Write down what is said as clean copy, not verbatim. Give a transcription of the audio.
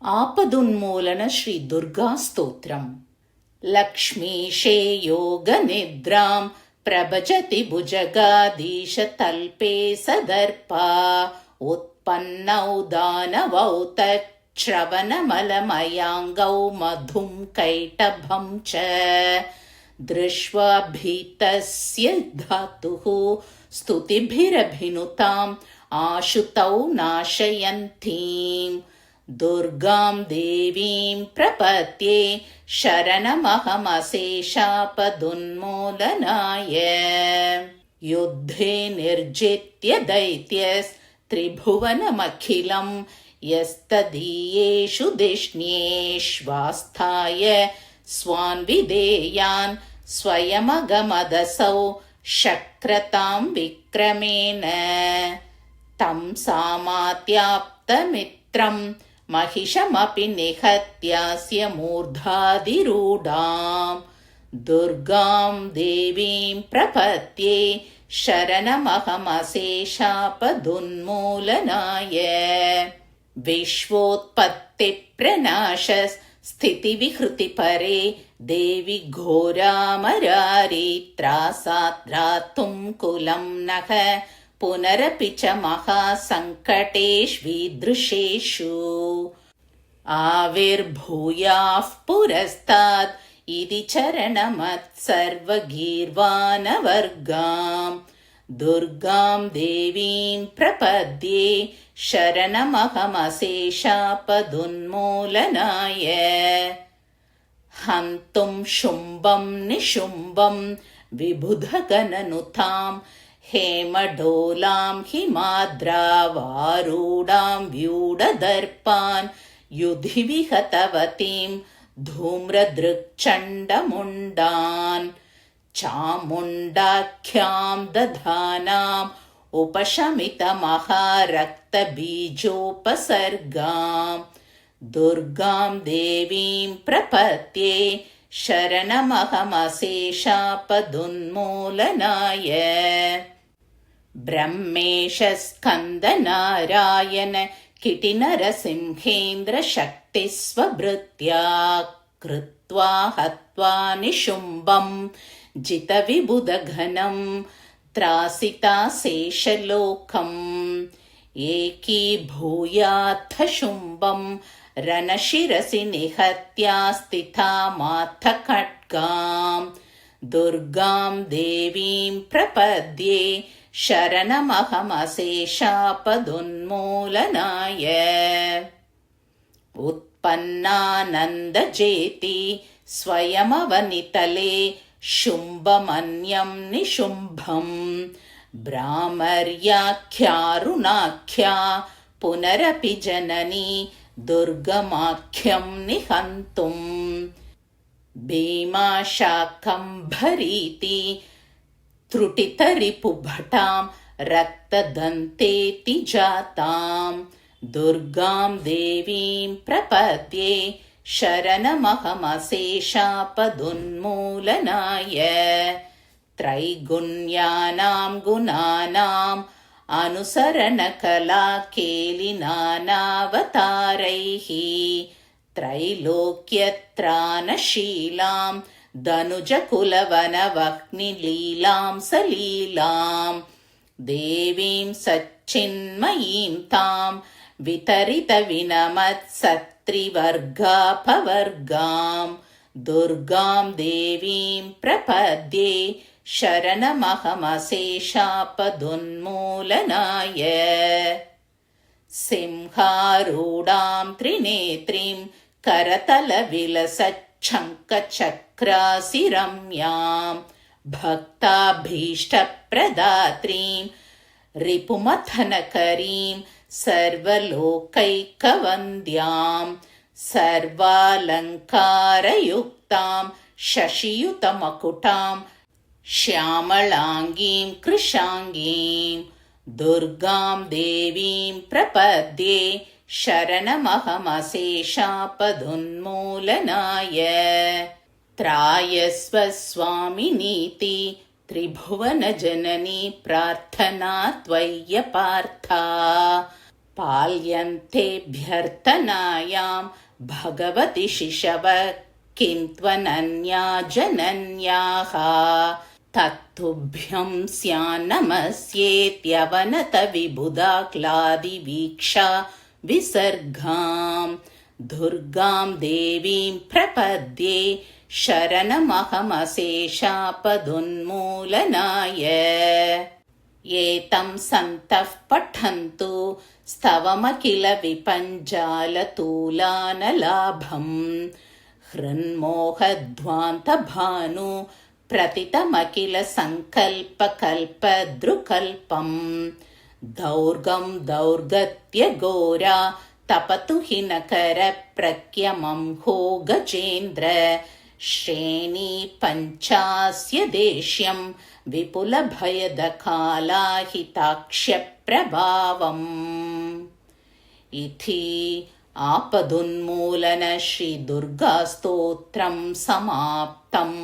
ఆపదున్మూలన శ్రీ దుర్గా స్తోత్రం. లక్ష్మీశే యోగనిద్రాం ప్రభజతి భుజగాధీశ తల్పే సదర్పా ఉత్పన్నౌ దానవౌ తచ్శ్రవణమలమయాంగౌ మధుం కైటభం చ దృష్ట్వా భీతస్య ధాతుః స్తుతిభిరభినుతాం ఆశుతౌ నాశయంತೀಂ దుర్గాం దేవీం ప్రపద్యే శరణమహమశేషాపదున్మూలనాయ. యుద్ధే నిర్జిత్య దైత్యస్త్రిభువనమఖిలం యస్తదీయేషు ధిష్ణ్యేష్వాస్థాయ స్వాన్ విధేయాన్ స్వయమగమదసౌ శక్రతాం విక్రమేణ తం సామాత్యాప్తమిత్రం महिषमपि निहत्यास्य मूर्धाधिरूढां दुर्गां देवीं प्रपद्ये शरणमहमशेषापदुन्मूलनाय. विश्वोत्पत्तिप्रनाशस्थितिविहृतिपरे देवि घोरामरारी त्रासाद्रातुं कुलं नः पुनरपि च महासङ्कटेष्वीदृशेषु आविर्भूयाः पुरस्ताद् इति चरणमत्सर्वगीर्वाणवर्गां दुर्गां देवीं प्रपद्ये शरणमहमशेषापदुन्मूलनाय. हन्तुं शुम्भं निशुम्भं विबुधगणनुतां हेमडोलां हिमाद्रावारूढां व्यूढदर्पान् युधि विहतवतीं धूम्रदृक्चण्डमुण्डान् चामुण्डाख्यां दधानाम् उपशमितमहारक्तबीजोपसर्गां दुर्गां देवीं प्रपद्ये शरणमहमशेषापदुन्मूलनाय. ब्रह्मेश स्कन्दनारायण किटिनरसिंहेन्द्र शक्तिस्वभृत्या कृत्वा हत्वा निशुम्भं जितविबुधघनं त्रासिता शेषलोकम् एकीभूयाथ शुम्भं रणशिरसि निहत्या स्थितामाथ खड्गां दुर्गां देवीं प्रपद्ये शरणमहमशेषापदुन्मूलनाय. उत्पन्नानन्दजेति स्वयमवनितले शुम्भमन्यं निशुम्भं भ्रामर्याख्यारुणाख्या पुनरपि जननी दुर्गमाख्यं निहन्तुं भीमाशाकम्भरीति त्रुटितरिपुभटां रक्तदन्तेति जातां दुर्गां देवीं प्रपद्ये शरणमहमशेषापदुन्मूलनाय. त्रैगुण्यानां गुणानाम् अनुसरणकलाकेलिनानावतारैः त्रैलोक्यत्राणशीलां धनुजकुलवनवह्निलीलां सलीलां देवीं सच्चिन्मयीं तां वितरितविनमत्सत्रिवर्गापवर्गां दुर्गां देवीं प्रपद्ये शरणमहमशेषापदुन्मूलनाय. सिंहारूढां त्रिनेत्रीं करतलविलसच्छङ्खचक्रासिरम्यां भक्ताभीष्टप्रदात्रीं रिपुमथनकरीं सर्वलोकैकवन्द्यां सर्वालङ्कारयुक्तां शशियुतमकुटां श्यामलाङ्गीं कृशाङ्गीं दुर्गां देवीं प्रपद्ये शरणमहमशेषापदुन्मूलनाय. त्रायस्व स्वामिनीति त्रिभुवनजननी प्रार्थना त्वय्यपार्था पाल्यन्तेऽभ्यर्थनायां भगवति शिशव किं त्वनन्या जनन्याः तत्तुभ्यं स्यान्नमस्येत्यवनत विबुधाक्लादिवीक्षा विसर्गाम् दुर्गां देवीं प्रपद्ये शरणमहमशेषापदुन्मूलनाय एतं सन्तः पठन्तु स्तवमखिल विपञ्जालतूलानलाभम् हृन्मोहध्वान्तभानु प्रतितमखिल सङ्कल्पकल्पद्रुकल्पम् दौर्गं दौर्गत्य घोरा तपतु हिनकर प्रक्यमं हो गजेन्द्र श्रेणी पञ्चास्य देश्यं विपुलभयदकालाहिताक्ष्यप्रभावम् इति आपदुन्मूलन श्रीदुर्गास्तोत्रं समाप्तम्।